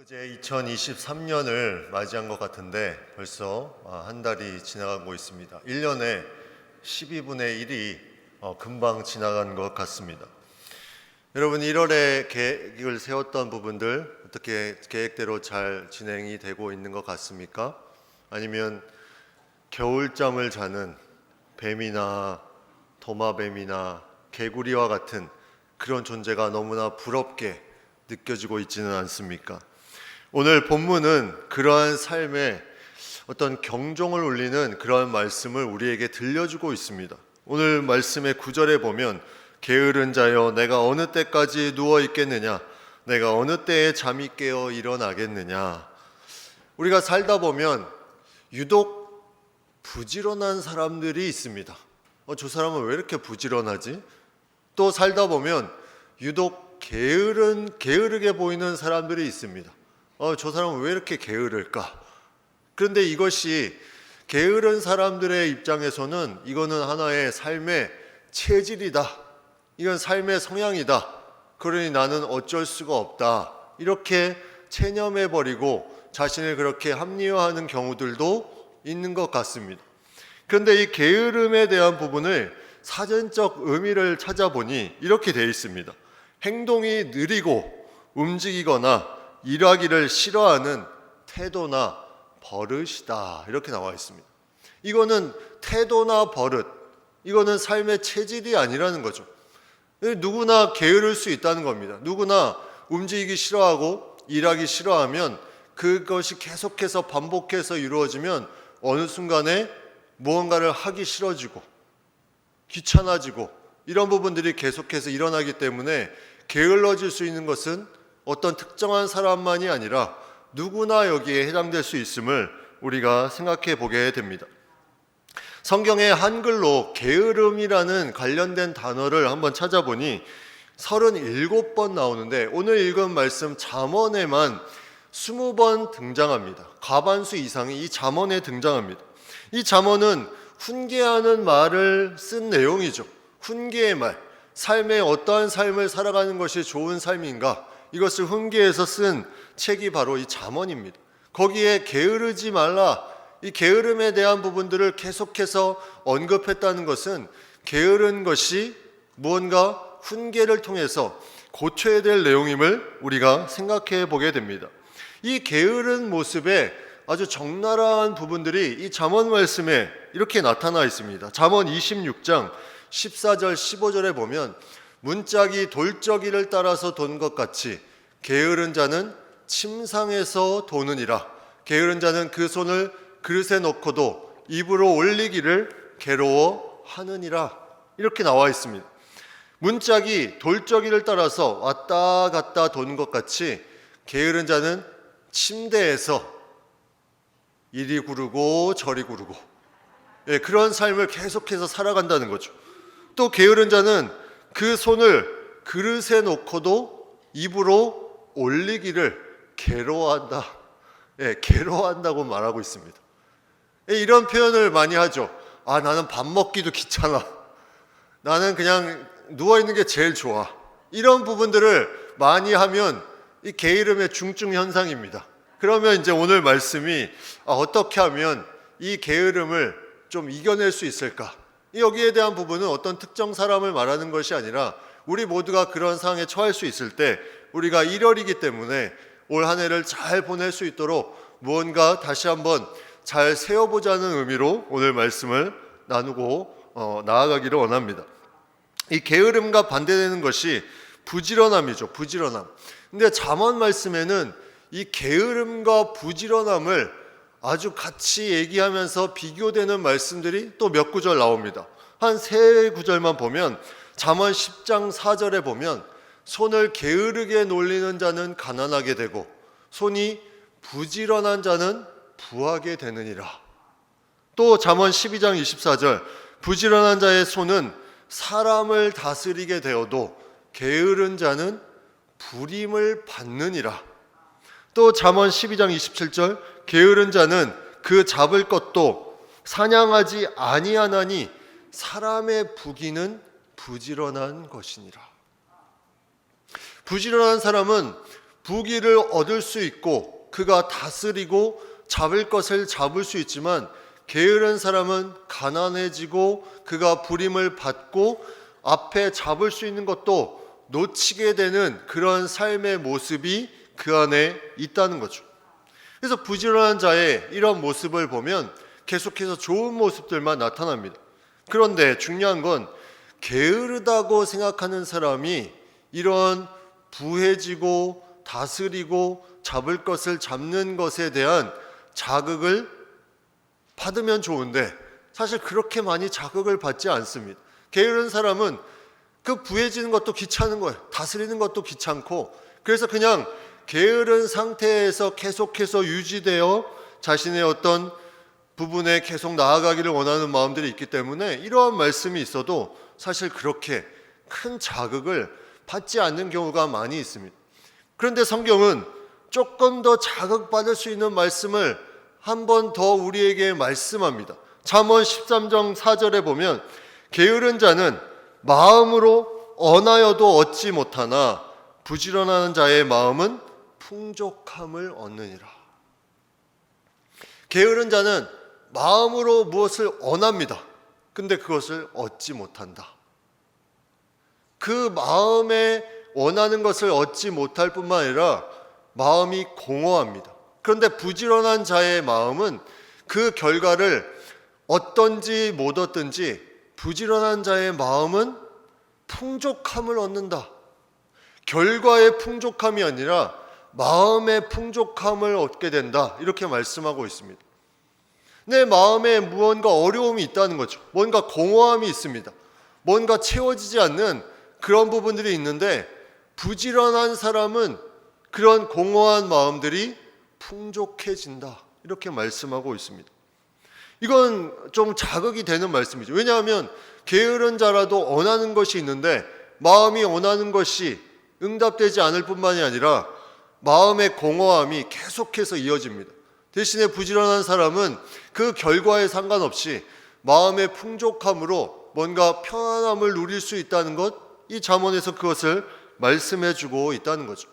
그제 2023년을 맞이한 것 같은데 벌써 한 달이 지나가고 있습니다. 1년에 12분의 1이 금방 지나간 것 같습니다. 여러분 1월에 계획을 세웠던 부분들 어떻게 계획대로 잘 진행이 되고 있는 것 같습니까? 아니면 겨울잠을 자는 뱀이나 도마뱀이나 개구리와 같은 그런 존재가 너무나 부럽게 느껴지고 있지는 않습니까? 오늘 본문은 그러한 삶에 어떤 경종을 울리는 그러한 말씀을 우리에게 들려주고 있습니다. 오늘 말씀의 9절에 보면 게으른 자여 내가 어느 때까지 누워 있겠느냐, 내가 어느 때에 잠이 깨어 일어나겠느냐. 우리가 살다 보면 유독 부지런한 사람들이 있습니다. 저 사람은 왜 이렇게 부지런하지? 또 살다 보면 유독 게으르게 보이는 사람들이 있습니다. 저 사람은 왜 이렇게 게으를까? 그런데 이것이 게으른 사람들의 입장에서는 이거는 하나의 삶의 체질이다. 이건 삶의 성향이다. 그러니 나는 어쩔 수가 없다. 이렇게 체념해버리고 자신을 그렇게 합리화하는 경우들도 있는 것 같습니다. 그런데 이 게으름에 대한 부분을 사전적 의미를 찾아보니 이렇게 되어 있습니다. 행동이 느리고 움직이거나 일하기를 싫어하는 태도나 버릇이다. 이렇게 나와 있습니다. 이거는 태도나 버릇, 이거는 삶의 체질이 아니라는 거죠. 누구나 게으를 수 있다는 겁니다. 누구나 움직이기 싫어하고 일하기 싫어하면 그것이 계속해서 반복해서 이루어지면 어느 순간에 무언가를 하기 싫어지고 귀찮아지고 이런 부분들이 계속해서 일어나기 때문에 게을러질 수 있는 것은 어떤 특정한 사람만이 아니라 누구나 여기에 해당될 수 있음을 우리가 생각해 보게 됩니다. 성경에 한글로 게으름이라는 관련된 단어를 한번 찾아보니 37번 나오는데 오늘 읽은 말씀 잠언에만 20번 등장합니다. 과반수 이상이 이 잠언에 등장합니다. 이 잠언은 훈계하는 말을 쓴 내용이죠. 훈계의 말, 삶의 어떠한 삶을 살아가는 것이 좋은 삶인가, 이것을 훈계해서 쓴 책이 바로 이 잠언입니다. 거기에 게으르지 말라, 이 게으름에 대한 부분들을 계속해서 언급했다는 것은 게으른 것이 무언가 훈계를 통해서 고쳐야 될 내용임을 우리가 생각해 보게 됩니다. 이 게으른 모습에 아주 적나라한 부분들이 이 잠언 말씀에 이렇게 나타나 있습니다. 잠언 26장 14절 15절에 보면 문짝이 돌적이를 따라서 돈 것 같이 게으른 자는 침상에서 도느니라. 게으른 자는 그 손을 그릇에 넣고도 입으로 올리기를 괴로워하느니라. 이렇게 나와 있습니다. 문짝이 돌적이를 따라서 왔다 갔다 도는 것 같이 게으른 자는 침대에서 이리 구르고 저리 구르고 그런 삶을 계속해서 살아간다는 거죠. 또 게으른 자는 그 손을 그릇에 놓고도 입으로 올리기를 괴로워한다. 괴로워한다고 말하고 있습니다. 이런 표현을 많이 하죠. 나는 밥 먹기도 귀찮아. 나는 그냥 누워있는 게 제일 좋아. 이런 부분들을 많이 하면 이 게으름의 중증 현상입니다. 그러면 이제 오늘 말씀이 어떻게 하면 이 게으름을 좀 이겨낼 수 있을까? 여기에 대한 부분은 어떤 특정 사람을 말하는 것이 아니라 우리 모두가 그런 상황에 처할 수 있을 때 우리가 1월이기 때문에 올 한 해를 잘 보낼 수 있도록 무언가 다시 한번 잘 세워보자는 의미로 오늘 말씀을 나누고 나아가기를 원합니다. 이 게으름과 반대되는 것이 부지런함이죠. 부지런함. 근데 잠언 말씀에는 이 게으름과 부지런함을 아주 같이 얘기하면서 비교되는 말씀들이 또 몇 구절 나옵니다. 한 세 구절만 보면 잠언 10장 4절에 보면 손을 게으르게 놀리는 자는 가난하게 되고 손이 부지런한 자는 부하게 되느니라. 또 잠언 12장 24절 부지런한 자의 손은 사람을 다스리게 되어도 게으른 자는 부림을 받느니라. 또 잠언 12장 27절 게으른 자는 그 잡을 것도 사냥하지 아니하나니 사람의 부귀는 부지런한 것이니라. 부지런한 사람은 부귀를 얻을 수 있고 그가 다스리고 잡을 것을 잡을 수 있지만, 게으른 사람은 가난해지고 그가 부림을 받고 앞에 잡을 수 있는 것도 놓치게 되는 그런 삶의 모습이 그 안에 있다는 거죠. 그래서 부지런한 자의 이런 모습을 보면 계속해서 좋은 모습들만 나타납니다. 그런데 중요한 건 게으르다고 생각하는 사람이 이런 부해지고 다스리고 잡을 것을 잡는 것에 대한 자극을 받으면 좋은데, 사실 그렇게 많이 자극을 받지 않습니다. 게으른 사람은 그 부해지는 것도 귀찮은 거예요. 다스리는 것도 귀찮고, 그래서 그냥 게으른 상태에서 계속해서 유지되어 자신의 어떤 부분에 계속 나아가기를 원하는 마음들이 있기 때문에 이러한 말씀이 있어도 사실 그렇게 큰 자극을 받지 않는 경우가 많이 있습니다. 그런데 성경은 조금 더 자극받을 수 있는 말씀을 한 번 더 우리에게 말씀합니다. 잠언 13장 4절에 보면 게으른 자는 마음으로 언하여도 얻지 못하나 부지런한 자의 마음은 풍족함을 얻느니라. 게으른 자는 마음으로 무엇을 언합니다. 근데 그것을 얻지 못한다. 그 마음에 원하는 것을 얻지 못할 뿐만 아니라 마음이 공허합니다. 그런데 부지런한 자의 마음은 그 결과를 얻든지 못 얻든지 부지런한 자의 마음은 풍족함을 얻는다. 결과의 풍족함이 아니라 마음의 풍족함을 얻게 된다. 이렇게 말씀하고 있습니다. 내 마음에 무언가 어려움이 있다는 거죠. 뭔가 공허함이 있습니다. 뭔가 채워지지 않는 그런 부분들이 있는데, 부지런한 사람은 그런 공허한 마음들이 풍족해진다. 이렇게 말씀하고 있습니다. 이건 좀 자극이 되는 말씀이죠. 왜냐하면 게으른 자라도 원하는 것이 있는데 마음이 원하는 것이 응답되지 않을 뿐만이 아니라 마음의 공허함이 계속해서 이어집니다. 대신에 부지런한 사람은 그 결과에 상관없이 마음의 풍족함으로 뭔가 편안함을 누릴 수 있다는 것, 이 잠언에서 그것을 말씀해 주고 있다는 거죠.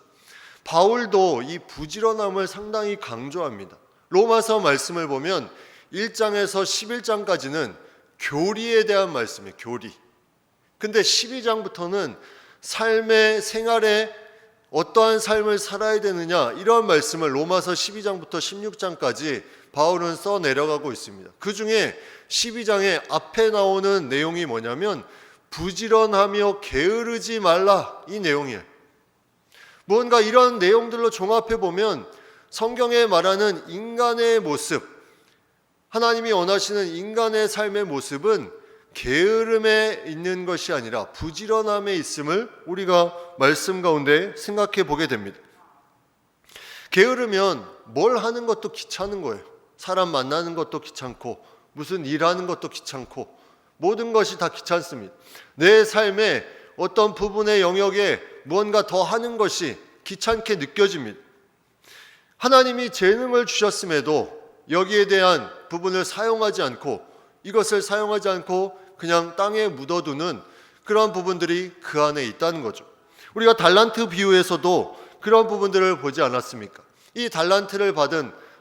바울도 이 부지런함을 상당히 강조합니다. 로마서 말씀을 보면 1장에서 11장까지는 교리에 대한 말씀이에요. 교리. 근데 12장부터는 삶의 생활에 어떠한 삶을 살아야 되느냐, 이러한 말씀을 로마서 12장부터 16장까지 바울은 써 내려가고 있습니다. 그 중에 12장의 앞에 나오는 내용이 뭐냐면 부지런하며 게으르지 말라, 이 내용이에요. 뭔가 이런 내용들로 종합해 보면 성경에 말하는 인간의 모습, 하나님이 원하시는 인간의 삶의 모습은 게으름에 있는 것이 아니라 부지런함에 있음을 우리가 말씀 가운데 생각해 보게 됩니다. 게으르면 뭘 하는 것도 귀찮은 거예요. 사람 만나는 것도 귀찮고 무슨 일하는 것도 귀찮고 모든 것이 다 귀찮습니다. 내 삶의 어떤 부분의 영역에 무언가 더 하는 것이 귀찮게 느껴집니다. 하나님이 재능을 주셨음에도 여기에 대한 부분을 사용하지 않고, 이것을 사용하지 않고 그냥 땅에 묻어두는 그런 부분들이 그 안에 있다는 거죠. 우리가 달란트 비유에서도 그런 부분들을 보지 않았습니까? 이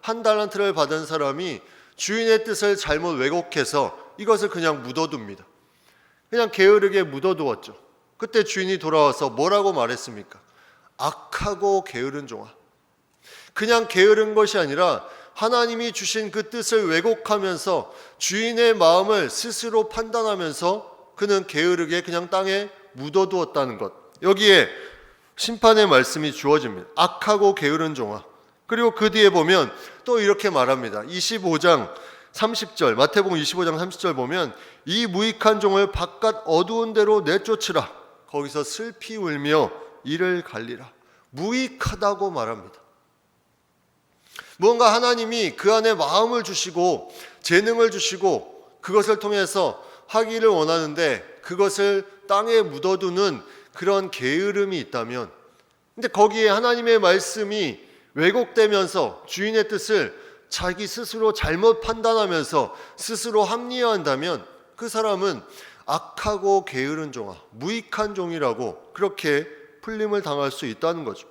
한 달란트를 받은 사람이 주인의 뜻을 잘못 왜곡해서 이것을 그냥 묻어둡니다. 그냥 게으르게 묻어두었죠. 그때 주인이 돌아와서 뭐라고 말했습니까? 악하고 게으른 종아. 그냥 게으른 것이 아니라 하나님이 주신 그 뜻을 왜곡하면서 주인의 마음을 스스로 판단하면서 그는 게으르게 그냥 땅에 묻어두었다는 것. 여기에 심판의 말씀이 주어집니다. 악하고 게으른 종아. 그리고 그 뒤에 보면 또 이렇게 말합니다. 25장 30절, 마태복음 25장 30절 보면 이 무익한 종을 바깥 어두운 데로 내쫓으라. 거기서 슬피 울며 이를 갈리라. 무익하다고 말합니다. 무언가 하나님이 그 안에 마음을 주시고 재능을 주시고 그것을 통해서 하기를 원하는데 그것을 땅에 묻어두는 그런 게으름이 있다면, 근데 거기에 하나님의 말씀이 왜곡되면서 주인의 뜻을 자기 스스로 잘못 판단하면서 스스로 합리화한다면 그 사람은 악하고 게으른 종아, 무익한 종이라고 그렇게 풀림을 당할 수 있다는 거죠.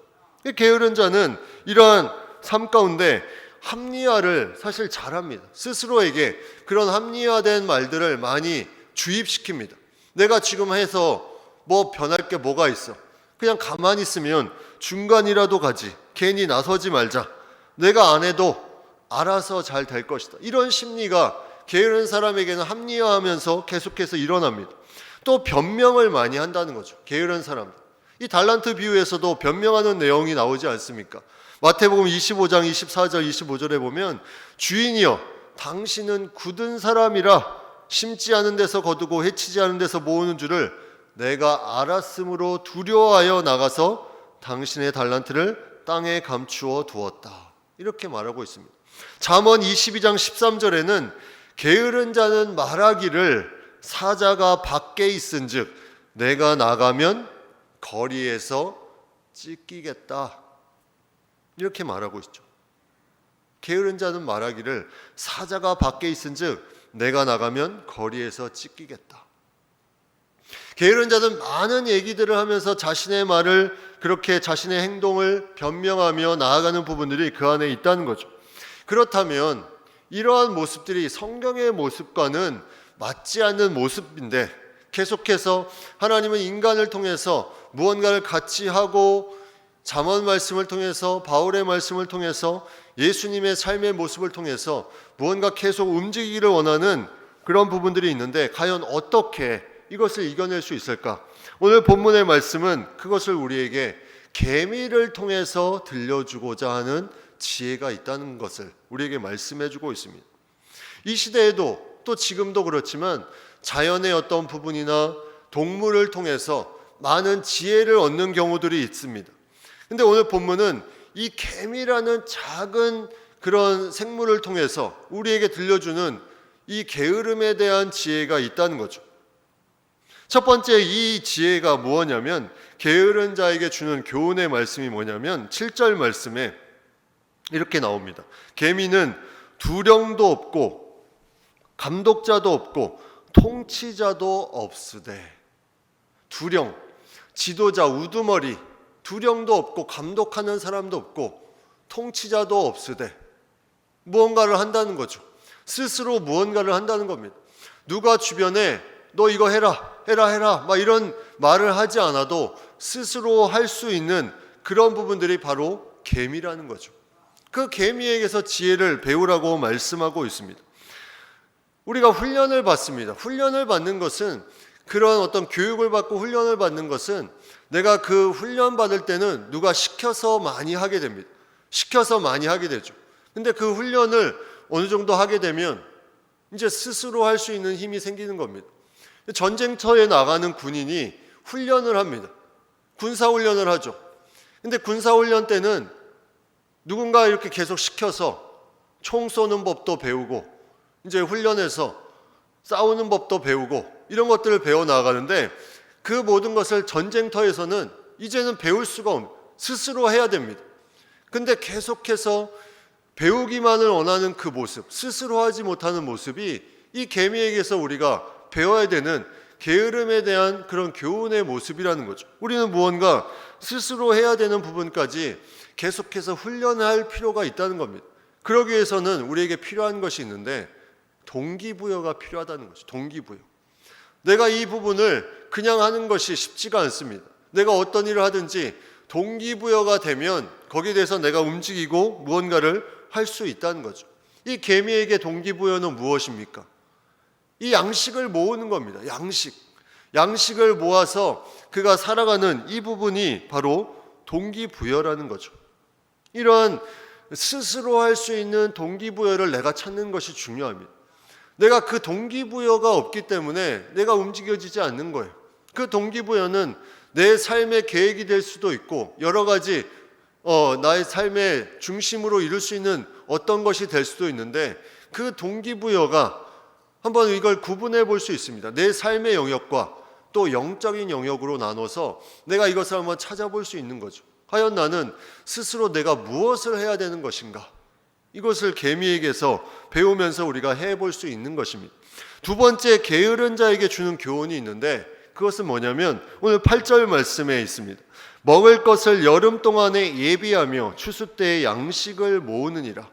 게으른 자는 이러한 삶 가운데 합리화를 사실 잘합니다. 스스로에게 그런 합리화된 말들을 많이 주입시킵니다. 내가 지금 해서 뭐 변할 게 뭐가 있어? 그냥 가만히 있으면 중간이라도 가지. 괜히 나서지 말자. 내가 안 해도 알아서 잘 될 것이다. 이런 심리가 게으른 사람에게는 합리화하면서 계속해서 일어납니다. 또 변명을 많이 한다는 거죠. 게으른 사람들. 이 달란트 비유에서도 변명하는 내용이 나오지 않습니까? 마태복음 25장 24절 25절에 보면 주인이여 당신은 굳은 사람이라 심지 않은 데서 거두고 해치지 않은 데서 모으는 줄을 내가 알았으므로 두려워하여 나가서 당신의 달란트를 땅에 감추어 두었다. 이렇게 말하고 있습니다. 잠언 22장 13절에는 게으른 자는 말하기를 사자가 밖에 있은즉 내가 나가면 거리에서 찢기겠다. 이렇게 말하고 있죠. 게으른 자는 말하기를 사자가 밖에 있은즉 내가 나가면 거리에서 찢기겠다. 게으른 자는 많은 얘기들을 하면서 자신의 말을 그렇게 자신의 행동을 변명하며 나아가는 부분들이 그 안에 있다는 거죠. 그렇다면 이러한 모습들이 성경의 모습과는 맞지 않는 모습인데 계속해서 하나님은 인간을 통해서 무언가를 같이 하고 잠언 말씀을 통해서 바울의 말씀을 통해서 예수님의 삶의 모습을 통해서 무언가 계속 움직이기를 원하는 그런 부분들이 있는데 과연 어떻게 이것을 이겨낼 수 있을까? 오늘 본문의 말씀은 그것을 우리에게 계미를 통해서 들려주고자 하는 지혜가 있다는 것을 우리에게 말씀해주고 있습니다. 이 시대에도 또 지금도 그렇지만 자연의 어떤 부분이나 동물을 통해서 많은 지혜를 얻는 경우들이 있습니다. 근데 오늘 본문은 이 개미라는 작은 그런 생물을 통해서 우리에게 들려주는 이 게으름에 대한 지혜가 있다는 거죠. 첫 번째 이 지혜가 무엇냐면 게으른 자에게 주는 교훈의 말씀이 뭐냐면 7절 말씀에 이렇게 나옵니다. 개미는 두령도 없고 감독자도 없고 통치자도 없으되. 두령, 지도자, 우두머리, 두령도 없고 감독하는 사람도 없고 통치자도 없으되 무언가를 한다는 거죠. 스스로 무언가를 한다는 겁니다. 누가 주변에 너 이거 해라 막 이런 말을 하지 않아도 스스로 할 수 있는 그런 부분들이 바로 개미라는 거죠. 그 개미에게서 지혜를 배우라고 말씀하고 있습니다. 우리가 훈련을 받습니다. 훈련을 받는 것은 그런 어떤 교육을 받고 훈련을 받는 것은 내가 그 훈련 받을 때는 누가 시켜서 많이 하게 됩니다. 시켜서 많이 하게 되죠. 근데 그 훈련을 어느 정도 하게 되면 이제 스스로 할 수 있는 힘이 생기는 겁니다. 전쟁터에 나가는 군인이 훈련을 합니다. 군사훈련을 하죠. 근데 군사훈련 때는 누군가 이렇게 계속 시켜서 총 쏘는 법도 배우고 이제 훈련해서 싸우는 법도 배우고 이런 것들을 배워 나가는데 그 모든 것을 전쟁터에서는 이제는 배울 수가 없는 스스로 해야 됩니다. 근데 계속해서 배우기만을 원하는 그 모습, 스스로 하지 못하는 모습이 이 개미에게서 우리가 배워야 되는 게으름에 대한 그런 교훈의 모습이라는 거죠. 우리는 무언가 스스로 해야 되는 부분까지 계속해서 훈련할 필요가 있다는 겁니다. 그러기 위해서는 우리에게 필요한 것이 있는데 동기부여가 필요하다는 거죠. 동기부여. 내가 이 부분을 그냥 하는 것이 쉽지가 않습니다. 내가 어떤 일을 하든지 동기부여가 되면 거기에 대해서 내가 움직이고 무언가를 할 수 있다는 거죠. 이 개미에게 동기부여는 무엇입니까? 이 양식을 모으는 겁니다. 양식을 모아서 그가 살아가는 이 부분이 바로 동기부여라는 거죠. 이러한 스스로 할 수 있는 동기부여를 내가 찾는 것이 중요합니다. 내가 그 동기부여가 없기 때문에 내가 움직여지지 않는 거예요. 그 동기부여는 내 삶의 계획이 될 수도 있고 여러 가지 나의 삶의 중심으로 이룰 수 있는 어떤 것이 될 수도 있는데 그 동기부여가 한번 이걸 구분해 볼 수 있습니다. 내 삶의 영역과 또 영적인 영역으로 나눠서 내가 이것을 한번 찾아볼 수 있는 거죠. 과연 나는 스스로 내가 무엇을 해야 되는 것인가? 이것을 개미에게서 배우면서 우리가 해볼 수 있는 것입니다. 두 번째 게으른 자에게 주는 교훈이 있는데 그것은 뭐냐면 오늘 8절 말씀에 있습니다. 먹을 것을 여름 동안에 예비하며 추수 때에 양식을 모으느니라.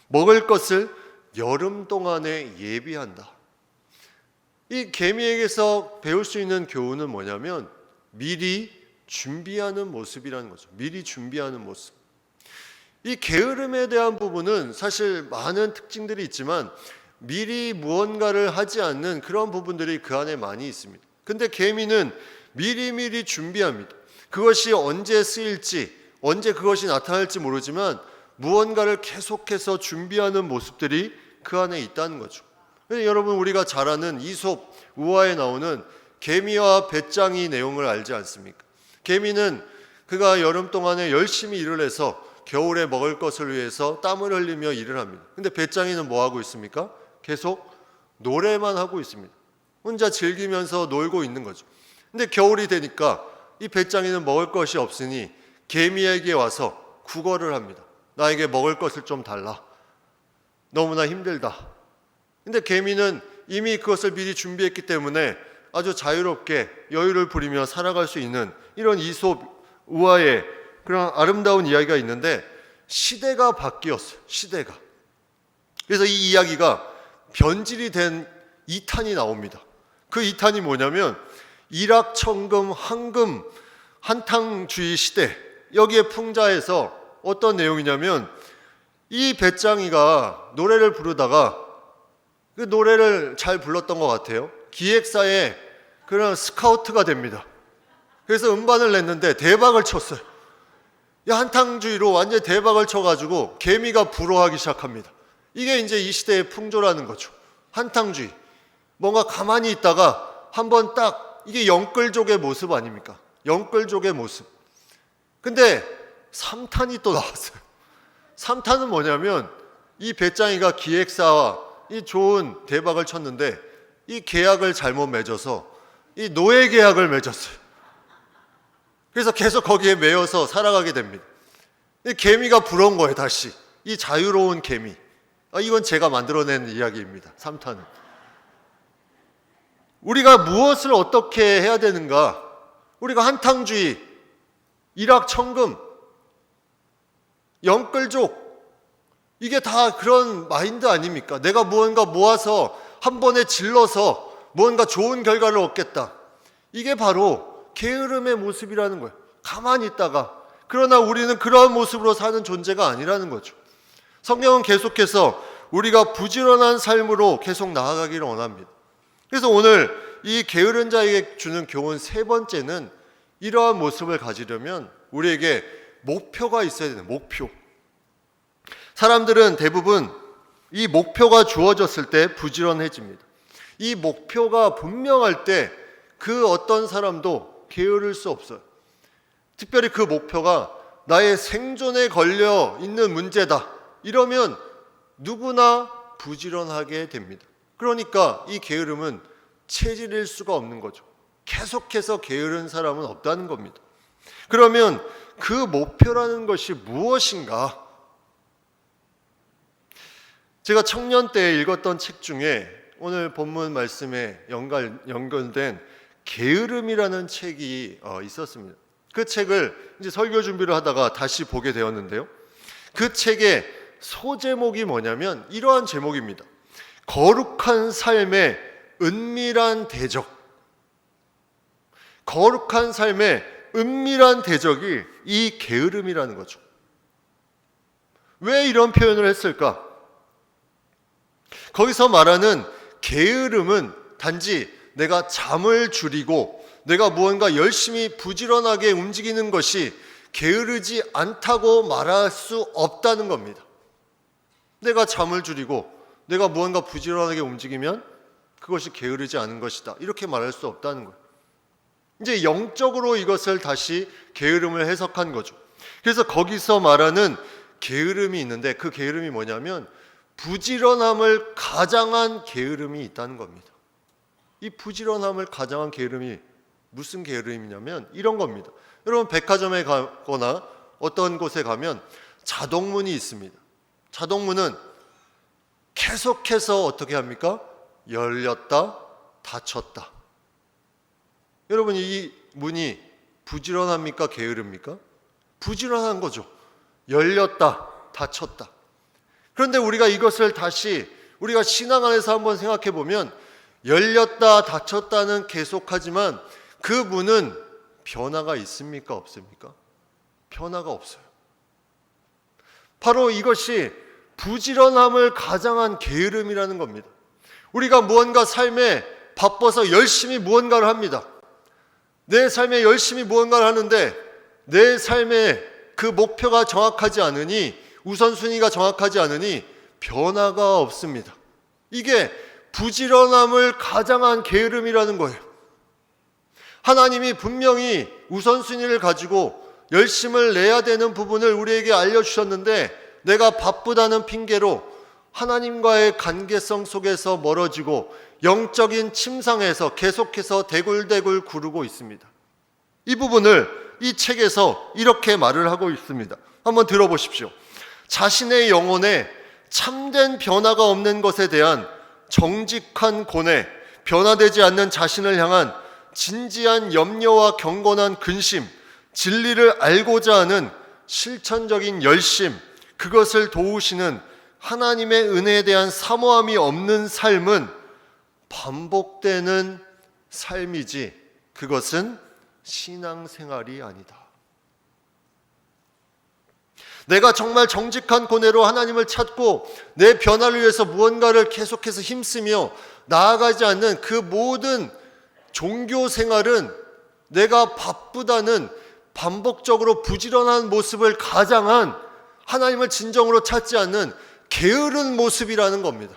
먹을 것을 여름 동안에 예비한다. 이 개미에게서 배울 수 있는 교훈은 뭐냐면 미리 준비하는 모습이라는 거죠. 미리 준비하는 모습. 이 게으름에 대한 부분은 사실 많은 특징들이 있지만 미리 무언가를 하지 않는 그런 부분들이 그 안에 많이 있습니다. 근데 개미는 미리미리 준비합니다. 그것이 언제 쓰일지, 언제 그것이 나타날지 모르지만 무언가를 계속해서 준비하는 모습들이 그 안에 있다는 거죠. 여러분, 우리가 잘 아는 이솝 우화에 나오는 개미와 배짱이 내용을 알지 않습니까? 개미는 그가 여름 동안에 열심히 일을 해서 겨울에 먹을 것을 위해서 땀을 흘리며 일을 합니다. 근데 배짱이는 뭐 하고 있습니까? 계속 노래만 하고 있습니다. 혼자 즐기면서 놀고 있는 거죠. 근데 겨울이 되니까 이 배짱이는 먹을 것이 없으니 개미에게 와서 구걸을 합니다. 나에게 먹을 것을 좀 달라. 너무나 힘들다. 근데 개미는 이미 그것을 미리 준비했기 때문에 아주 자유롭게 여유를 부리며 살아갈 수 있는 이런 이솝 우화의 그런 아름다운 이야기가 있는데 시대가 바뀌었어요. 시대가. 그래서 이 이야기가 변질이 된 2탄이 나옵니다. 그 2탄이 뭐냐면 일확천금 황금 한탕주의 시대. 여기에 풍자에서 어떤 내용이냐면 이 배짱이가 노래를 부르다가 그 노래를 잘 불렀던 것 같아요. 기획사의 그런 스카우트가 됩니다. 그래서 음반을 냈는데 대박을 쳤어요. 이 한탕주의로 완전히 대박을 쳐가지고 개미가 부러워하기 시작합니다. 이게 이제 이 시대의 풍조라는 거죠. 한탕주의. 뭔가 가만히 있다가 한번 딱 이게 영끌족의 모습 아닙니까? 영끌족의 모습. 근데 3탄이 또 나왔어요. 3탄은 뭐냐면 이 배짱이가 기획사와 이 좋은 대박을 쳤는데 이 계약을 잘못 맺어서 이 노예 계약을 맺었어요. 그래서 계속 거기에 매여서 살아가게 됩니다. 이 개미가 부러운 거예요. 다시 이 자유로운 개미. 이건 제가 만들어낸 이야기입니다. 3탄은. 우리가 무엇을 어떻게 해야 되는가? 우리가 한탕주의, 일확천금, 영끌족, 이게 다 그런 마인드 아닙니까? 내가 무언가 모아서 한 번에 질러서 무언가 좋은 결과를 얻겠다. 이게 바로 게으름의 모습이라는 거예요. 가만히 있다가. 그러나 우리는 그러한 모습으로 사는 존재가 아니라는 거죠. 성경은 계속해서 우리가 부지런한 삶으로 계속 나아가기를 원합니다. 그래서 오늘 이 게으른 자에게 주는 교훈 세 번째는 이러한 모습을 가지려면 우리에게 목표가 있어야 되는 목표. 사람들은 대부분 이 목표가 주어졌을 때 부지런해집니다. 이 목표가 분명할 때 그 어떤 사람도 게으를 수 없어요. 특별히 그 목표가 나의 생존에 걸려 있는 문제다. 이러면 누구나 부지런하게 됩니다. 그러니까 이 게으름은 체질일 수가 없는 거죠. 계속해서 게으른 사람은 없다는 겁니다. 그러면 그 목표라는 것이 무엇인가? 제가 청년 때 읽었던 책 중에 오늘 본문 말씀에 연결된 게으름이라는 책이 있었습니다. 그 책을 이제 설교 준비를 하다가 다시 보게 되었는데요. 그 책의 소제목이 뭐냐면 이러한 제목입니다. 거룩한 삶의 은밀한 대적. 거룩한 삶의 은밀한 대적이 이 게으름이라는 거죠. 왜 이런 표현을 했을까? 거기서 말하는 게으름은 단지 내가 잠을 줄이고 내가 무언가 열심히 부지런하게 움직이는 것이 게으르지 않다고 말할 수 없다는 겁니다. 내가 잠을 줄이고 내가 무언가 부지런하게 움직이면 그것이 게으르지 않은 것이다. 이렇게 말할 수 없다는 거예요. 이제 영적으로 이것을 다시 게으름을 해석한 거죠. 그래서 거기서 말하는 게으름이 있는데 그 게으름이 뭐냐면 부지런함을 가장한 게으름이 있다는 겁니다. 이 부지런함을 가장한 게으름이 무슨 게으름이냐면 이런 겁니다. 여러분 백화점에 가거나 어떤 곳에 가면 자동문이 있습니다. 자동문은 계속해서 어떻게 합니까? 열렸다 닫혔다. 여러분 이 문이 부지런합니까? 게으릅니까? 부지런한 거죠. 열렸다, 닫혔다. 그런데 우리가 이것을 다시 우리가 신앙 안에서 한번 생각해 보면 열렸다, 닫혔다는 계속하지만 그 문은 변화가 있습니까? 없습니까? 변화가 없어요. 바로 이것이 부지런함을 가장한 게으름이라는 겁니다. 우리가 무언가 삶에 바빠서 열심히 무언가를 합니다. 내 삶에 열심히 무언가를 하는데 내 삶의 그 목표가 정확하지 않으니, 우선순위가 정확하지 않으니 변화가 없습니다. 이게 부지런함을 가장한 게으름이라는 거예요. 하나님이 분명히 우선순위를 가지고 열심을 내야 되는 부분을 우리에게 알려주셨는데 내가 바쁘다는 핑계로 하나님과의 관계성 속에서 멀어지고 영적인 침상에서 계속해서 대굴대굴 구르고 있습니다. 이 부분을 이 책에서 이렇게 말을 하고 있습니다. 한번 들어보십시오. 자신의 영혼에 참된 변화가 없는 것에 대한 정직한 고뇌, 변화되지 않는 자신을 향한 진지한 염려와 경건한 근심, 진리를 알고자 하는 실천적인 열심, 그것을 도우시는 하나님의 은혜에 대한 사모함이 없는 삶은 반복되는 삶이지 그것은 신앙생활이 아니다. 내가 정말 정직한 고뇌로 하나님을 찾고 내 변화를 위해서 무언가를 계속해서 힘쓰며 나아가지 않는 그 모든 종교 생활은 내가 바쁘다는 반복적으로 부지런한 모습을 가장한 하나님을 진정으로 찾지 않는 게으른 모습이라는 겁니다.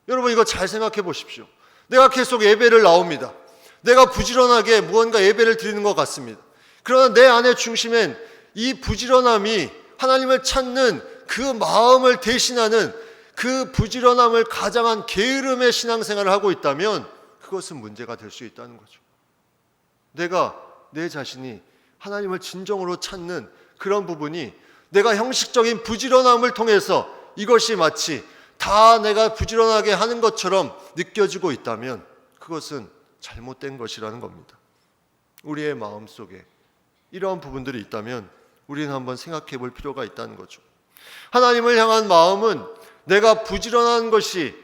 여러분 이거 잘 생각해 보십시오. 내가 계속 예배를 나옵니다. 내가 부지런하게 무언가 예배를 드리는 것 같습니다. 그러나 내 안의 중심엔 이 부지런함이 하나님을 찾는 그 마음을 대신하는 그 부지런함을 가장한 게으름의 신앙생활을 하고 있다면 그것은 문제가 될 수 있다는 거죠. 내가 내 자신이 하나님을 진정으로 찾는 그런 부분이 내가 형식적인 부지런함을 통해서 이것이 마치 다 내가 부지런하게 하는 것처럼 느껴지고 있다면 그것은 잘못된 것이라는 겁니다. 우리의 마음속에 이러한 부분들이 있다면 우리는 한번 생각해 볼 필요가 있다는 거죠. 하나님을 향한 마음은 내가 부지런한 것이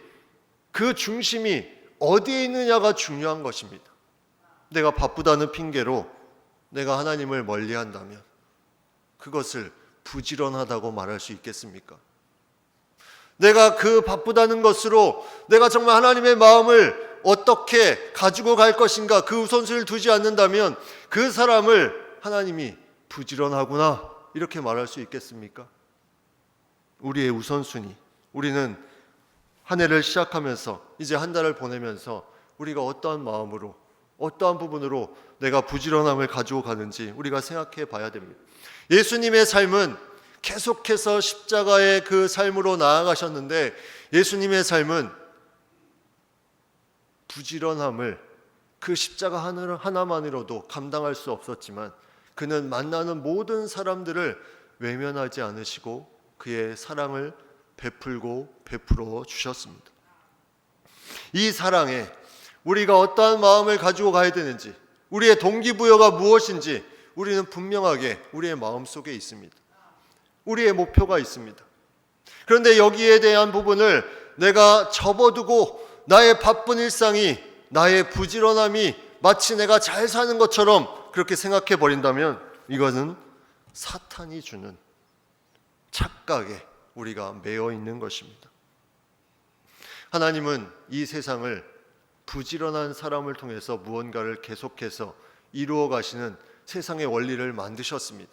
그 중심이 어디에 있느냐가 중요한 것입니다. 내가 바쁘다는 핑계로 내가 하나님을 멀리한다면 그것을 부지런하다고 말할 수 있겠습니까? 내가 그 바쁘다는 것으로 내가 정말 하나님의 마음을 어떻게 가지고 갈 것인가 그 우선순위를 두지 않는다면 그 사람을 하나님이 부지런하구나 이렇게 말할 수 있겠습니까? 우리의 우선순위, 우리는 한 해를 시작하면서 이제 한 달을 보내면서 우리가 어떠한 마음으로 어떠한 부분으로 내가 부지런함을 가지고 가는지 우리가 생각해 봐야 됩니다. 예수님의 삶은 계속해서 십자가의 그 삶으로 나아가셨는데 예수님의 삶은 부지런함을 그 십자가 하나만으로도 감당할 수 없었지만 그는 만나는 모든 사람들을 외면하지 않으시고 그의 사랑을 베풀고 베풀어 주셨습니다. 이 사랑에 우리가 어떠한 마음을 가지고 가야 되는지 우리의 동기부여가 무엇인지 우리는 분명하게 우리의 마음속에 있습니다. 우리의 목표가 있습니다. 그런데 여기에 대한 부분을 내가 접어두고 나의 바쁜 일상이 나의 부지런함이 마치 내가 잘 사는 것처럼 그렇게 생각해 버린다면 이것은 사탄이 주는 착각에 우리가 매여 있는 것입니다. 하나님은 이 세상을 부지런한 사람을 통해서 무언가를 계속해서 이루어 가시는 세상의 원리를 만드셨습니다.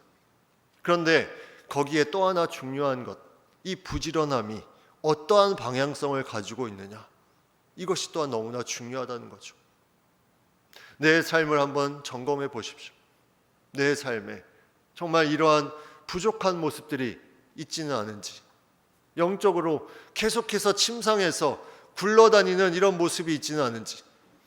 그런데 거기에 또 하나 중요한 것, 이 부지런함이 어떠한 방향성을 가지고 있느냐, 이것이 또한 너무나 중요하다는 거죠. 내 삶을 한번 점검해 보십시오. 내 삶에 정말 이러한 부족한 모습들이 있지는 않은지, 영적으로 계속해서 침상에서 굴러다니는 이런 모습이 있지는 않은지,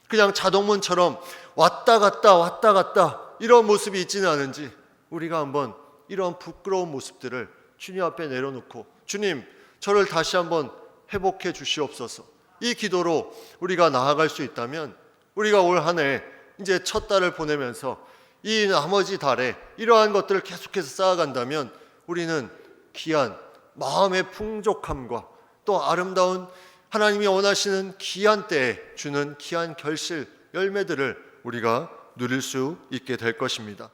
그냥 자동문처럼 왔다 갔다 이런 모습이 있지는 않은지 우리가 한번 이런 부끄러운 모습들을 주님 앞에 내려놓고 주님 저를 다시 한번 회복해 주시옵소서, 이 기도로 우리가 나아갈 수 있다면 우리가 올 한 해 이제 첫 달을 보내면서 이 나머지 달에 이러한 것들을 계속해서 쌓아간다면 우리는 귀한 마음의 풍족함과 또 아름다운 하나님이 원하시는 귀한 때에 주는 귀한 결실 열매들을 우리가 누릴 수 있게 될 것입니다.